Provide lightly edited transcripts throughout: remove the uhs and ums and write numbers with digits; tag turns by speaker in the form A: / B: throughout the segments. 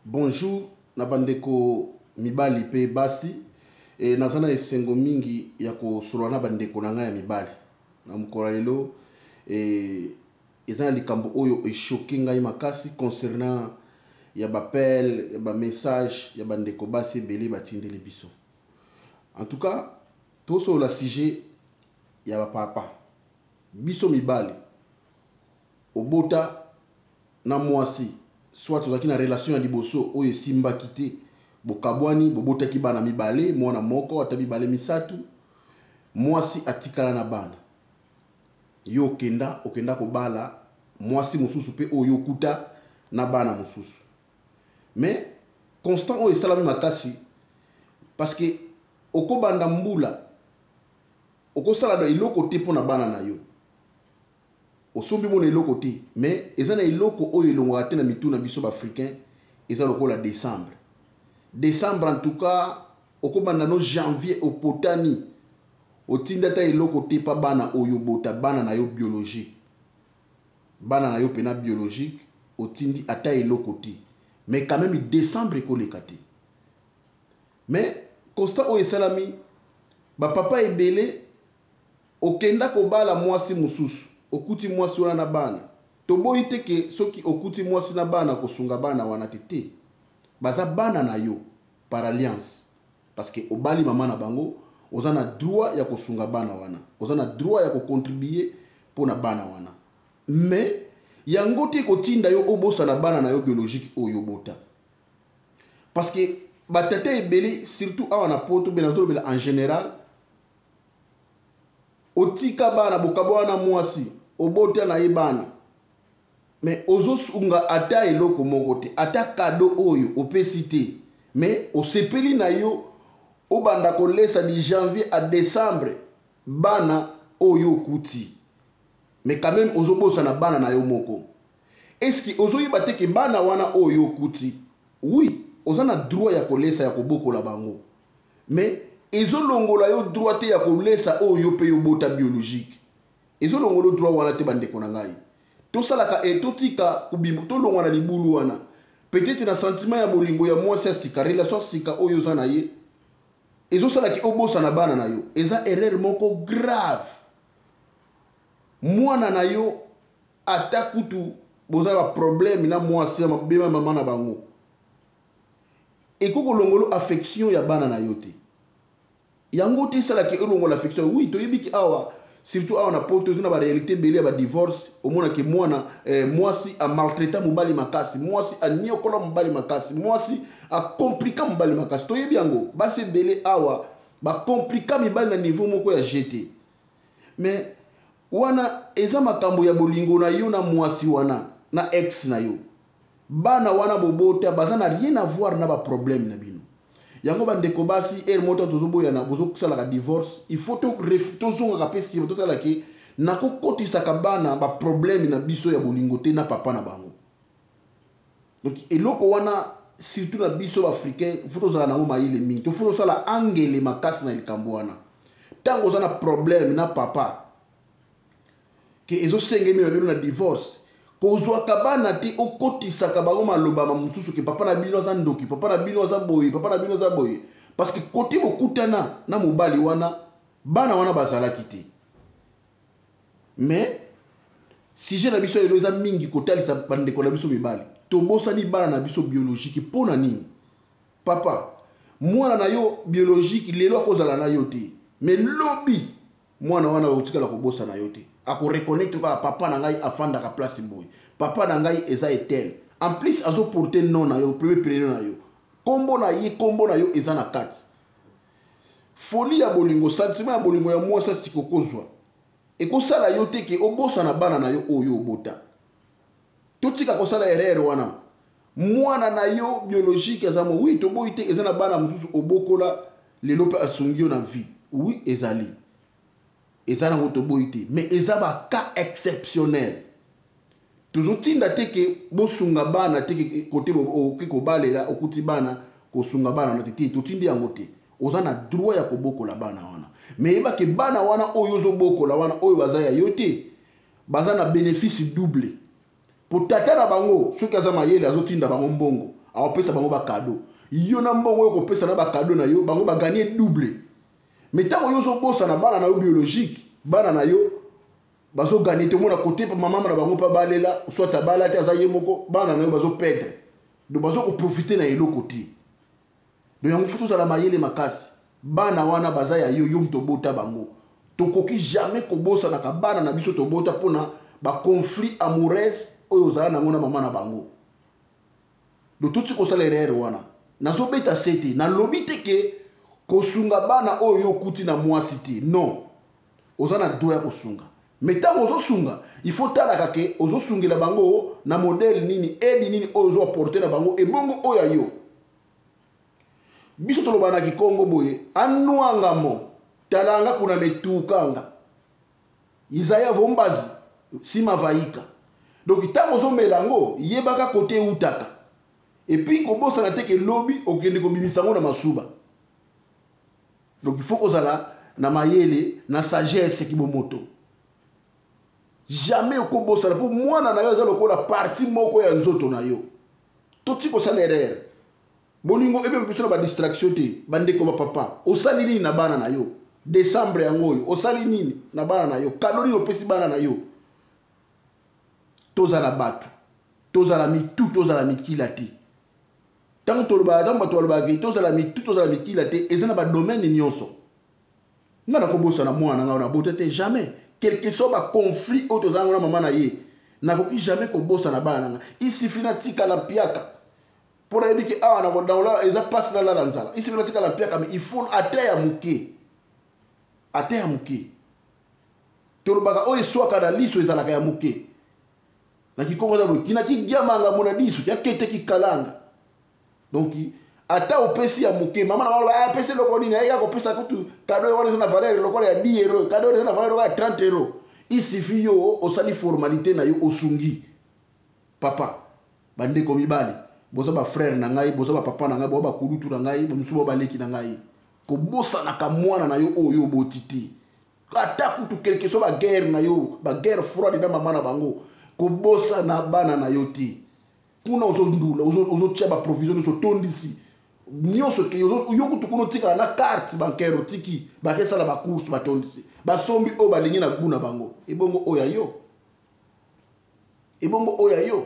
A: Bonjour, nabandeko mibali pe basi. Nazana esengo mingi ya kosolwa na bandeko na ngai ya mibali. Na mukolo lelo ezana likambo oyo eshoki ngai makasi concernant ya bapel, ya ba message ya bandeko basi ebele batindeli biso. En tout cas, toso la sujet ya ba papa. Biso mibali obota na mwasi soit tozaki na relation ya liboso oyo esimbaki te bokabwani bobotaki bana mibale mwana moko ata mibale misatu mwasi atikala na bana yo okenda kobala mwasi mosusu pe oyo okuta na bana mosusu mais constant oyo esalami makasi parce que okobanda mbula okosala iloko te mpo na bana na yo osombi mona eloko te mais eza na eloko oyo elongwaka te na mitu na biso baafricain eza lokola décembre en tout cas okobanda no janvier opotani otinda ata eloko te pa bana oyo bota bana na yo biologique bana na yo pena biologique otindi ata eloko te mais quand même décembre ekoleka te mais constat oyo esalami bapapa ebele okenda kobala mwasi mosusu okuti mwasi wana na bana toboyi te ke soki okuti mwasi na bana kosunga bana wana te baza bana na yo par alliance parce que obali mama na bango oza na droit ya kosunga bana wana oza na droit ya kocontribuer mpo na bana wana mais yango te kotinda yo obosana bana na yo biologique oyo bota parce que batata ebele surtout awa na poto be nazolobela en général otika bana bokabo wana mwasi obota na ye bana mais ozosunga ata eloko moko te ata kado oyo opesi te mais osepeli na yo obanda kolesa di janvier à décembre bana oyo okuti mais quand même ozobosa na bana na yo moko est-ce que ozoyeba te ke bana wana oyo okuti oui oza na droit ya kolesa ya kobokola bango mais ezolongola yo droit te ya kolesa oyo pe yobota biologique ezolongola droit wana te bandeko na ngai tosalaka totika kubimba tolongwa na libulu wana peut-être na sentiment ya bolingo ya mwasi ya sika relation sika oyo oza na ye ezosalaki obosa na bana na yo eza erreur moko grave mwana na yo ata kutu boza ba problème na mwasi ya mabema mama na bango ekokolongolo affection ya bana na yo te yango te esalaki elongola affection oui toyebiki awa surtout awa na poto zina ba réalité belé ya ba divorce omona ke mwana mwasi a maltraita mobali makasi mwasi a nyokola mobali makasi mwasi a compliquer mobali makasi toyebi yango basi belé awa ba compliquer mibali na niveau moko ya jeté mais wana eza makambo ya bolingo na yo na mwasi wana na ex na yo bana wana bobota baza na rien à voir na ba problème na bino yango bandeko basi moto tozoboya na bozo kusala ka divorce il faut tozonga ka pesi totala ke nakokotisa ka bana ba problème na biso ya bolingo te na papa na bango donc eloko wana surtout na biso africain faut tozala nango mayele mingi to faut tosala angele makasi na likambo wana tango za na problème na papa ke ezosengemi babino na divorce kozwaka bana te okotisaka bango maloba mosusu ke papa na bino aza ndoki papa na bino aza boye papa na bino aza boye parce que kote bokutana na mobali wana bana wana bazalaki te mais sujet na biso lelo eza mingi kotalisa bandeko na biso mibali tobosani bana na biso biologique mpo na nini papa mwana na yo biologique lelo akozala na yo te mais lobi mwana wana otikala kobosa na yo te akoreconnecte ka papa na ngai afandaka place boy papa na ngai eza etel en plus azo porter non na yo premier prénom na yo kombo na yo eza na kati folie ya bolingo sentiment ya bolingo ya mwasa sikokozwa ekosala yo te ke obosa na bana na yo oyo obota totika kosala erreur wana mwana na yo biologique eza mo oui toboyi te eza na bana mosusu obokola lelo pe asungi yo na vie oui ezali eza na toboyi te mais eza ba cas exceptionnel tozotinda te ke bosunga bana te ke kote oke kobalela okuti bana kosunga bana na te totindi yango te oza na droit ya kobokola bana wana mais yeba ke bana wana oyo ozobokola wana oyo baza ya yo te baza na bénéfice double po tata na bango soki aza mayele azotinda bango mbongo aopesa bango bakado yo na mbongo oyo kopesa na bakado na yo bango baganie double mais ntango yo ozobosa na bana na yo biologique bana na yo bazoganie te omona kote pa mama na bango mpa balela soit abala te aza ye moko bana na yo bazoperdre donc bazokoprofite na eloko te donc yango futu ozala mayele makasi bana wana baza ya yo yo tobota bango tokoki jamais kobosanaka bana na biso tobota mpona baconflit amoureuse oyo ozala nango na mama na bango donc toti kosala erreur wana nazobeta se te nalobi te ke kosunga bana oyo okuti na mwasi te non oza na droit ya kosunga mais ntango ozosunga il faut talaka ke ozosungela bango na modele nini edi nini oyo ozoaporte na bango ebongo oyo ya yo biso tolobanaki kongo boye anuangamo talanga kuna metukanga izaya vombazi sima vaika donc ntango ozomela ngo yebaka kote eutaka epuis kobosana te ke lobi okende kobimisa ngo na masuba donc il faut kozala na mayele na sagesse kibomoto jamais okobosana po mwana na yo aza lokola parti moko ya nzoto na yo toti kosala erreur bolingo ebe biso na badistraction te bandeko bapapa osali nini na bana na yo décembre yango oyo osali nini na bana na yo kado nini opesi bana na yo tozala bato tozala mitu tozala mikila te ntango tolobaka bato balobaki tozala mitu tozala mikila te eza na badomaine nyonso nga na kobosana mwana nga na bota te jamais quelque soit baconflit oyo tozala na mama na ye nakoki jamais kobosana bana nga isifi natikala piaka pour yebi ke awa nakodaola eza mpasi nalala nzala isifi natikala piaka mais il faut ate ya moke tolobaka oyo eswaka na liso ezalaka ya moke na kikongo za boye kinaki giamanga mona liso yakete kikalanga donc ata opesi ya moke mama na baloba apesi eloko nini ayeka kopesa kutu kado wana eza na valeur lokola ya 10 euro kado wana eza na valeur ya 30 euro isifi yo osali formalité na yo osungi papa bandeko mibali boza bafrère na ngai boza bapapa na ngai boza bakulutu na ngai bomisu bo baleki na ngai kobosanaka mwana na yo oyo oboti te ata kutu quelque soit baguerre na yo baguerre froide na mama na bango kobosana bana na yo te kuna ozondula ozotia baprovision nyonso otondisi nyonso ke yo kutu kuna otikala na carte bancaire otiki bakesala bacourse batondisi basombi oyo balingi na gu na bango ebongo oyo ya yo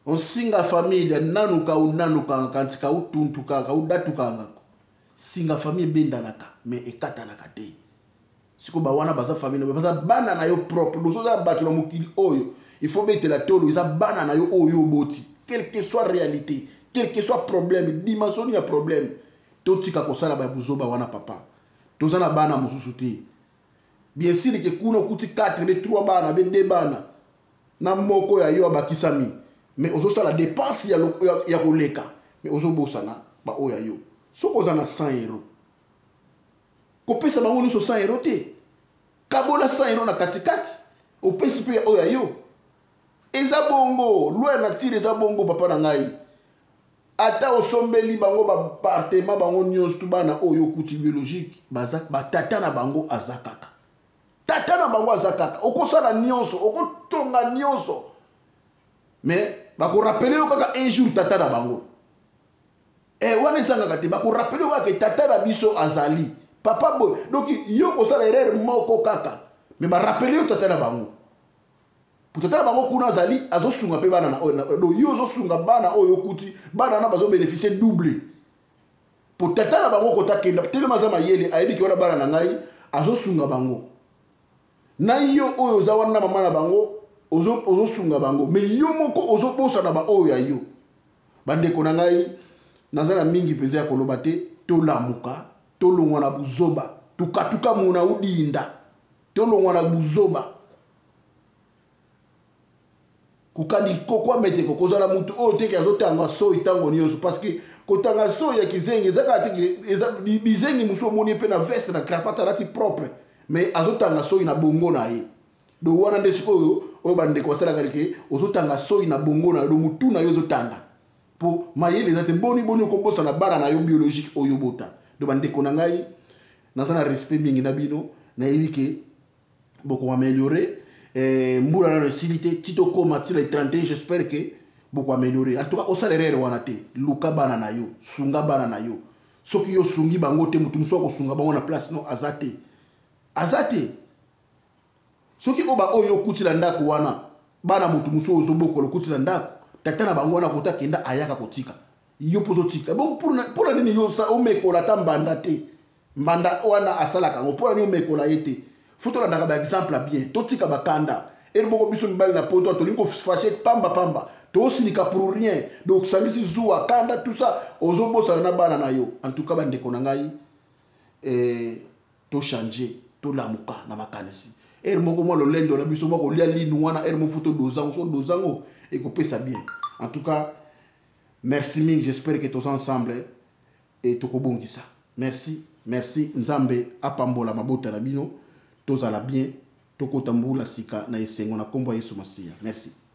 A: onsinga famille nanuka kanti kautuntuka kaudatukanga singa famille bendanaka mais ekatanaka te siko bawana baza famille baza bana na yo propre lozoza bato na mokili oyo il faut betela tolo eza bana na yo oyo boti quelle que soit réalité quel que soit problème dimension ya problème totika kosala ba buzoba wana papa toza na bana mosusu te bien sûr que kuna kuti 4 be 3 bana be 2 bana na moko ya yo abakisami mais ozosala dépense ya koleka mais ozobosana ba oyo ya yo soko oza na 100 euros kopesa bango nyonso 100 euros te kabola 100 euros na katikati opesi mpe oyo ya yo eza bongo loi nature eza bongo papa na ngai ata osombeli bango bapartement bango nyonso bana oyo okuti biologique batata na bango aza kaka tata na bango aza kaka okosala nyonso okotonga nyonso mais bakorapele yo kaka un jour tata na bango wana ezangaka te bakorapele yo kaka tata na biso azali papa boy donc yo kosala erreur moko kaka mais barapele yo tata na bango pour tata na bango kuna azali azosunga mpe bana na donc yo ozosunga bana oyo okuti bana na bazobénéficie double pour tata na bango kotakenda telema aza mayele ayebiki wana bana na ngai azosunga bango na yo oyo oza wana na mama na bango ozosunga bango mais yo moko ozobosana ba oyo ya yo bandeko na ngai naza na mingi mpenza ya koloba te tolamuka tolongwa na buzoba tukatuka muna udinda tolongwa na buzoba kukandi kokwa mete kokozala mutu oyo teke azotanga so itango nyonso parce que kotanga so ya kizenge ezaka teke bizengi musu omoni mpe na veste na cravate alati propre mais azotanga so na bongo na ye do wana nde sikoyo oyo bandeko basalaka leke ozotanga so na bongo na yo do mutu na yo ozotanga po mayele eza te boni okobosana bana na yo biologique oyo bota do bandeko na ngai naza na respect mingi na bino nayebi ke beaucoup améliorer mbula na facilité tito koma ti le 31 j'espère que beaucoup améliorer en tout cas au salaire wana te luka bana na yo sunga bana na yo soki yo sungi bango te mutu muso ko sunga bango na place no azate soki oba oyo kutila ndako wana bana mutu muso ozoboko lo kutila ndako tata na bango wana kota kenda ayaka kotika yo pozo tika bon pour nini yo sa o mekola ta mbanda te mbanda wana asala kango pour nini o mekola yete foto la ndaka exemple bien to tika bakanda et boko biso mbali na poto to linko fâché pamba to sinika pour rien donc sangisi zuwa kanda tout ça ozobosa na bana na yo en tout cas bande ko na ngai to changer to lamuka na makanisi et moko mo lo lendo na biso moko lia linu wana et mo foto dozango et ko pesa bien en tout cas merci ming j'espère que tous ensemble et tokobongisa merci nzambe apambola mabota na bino tozala bien tokotambula sika na esengo na kombo ya Yesu Masiya merci.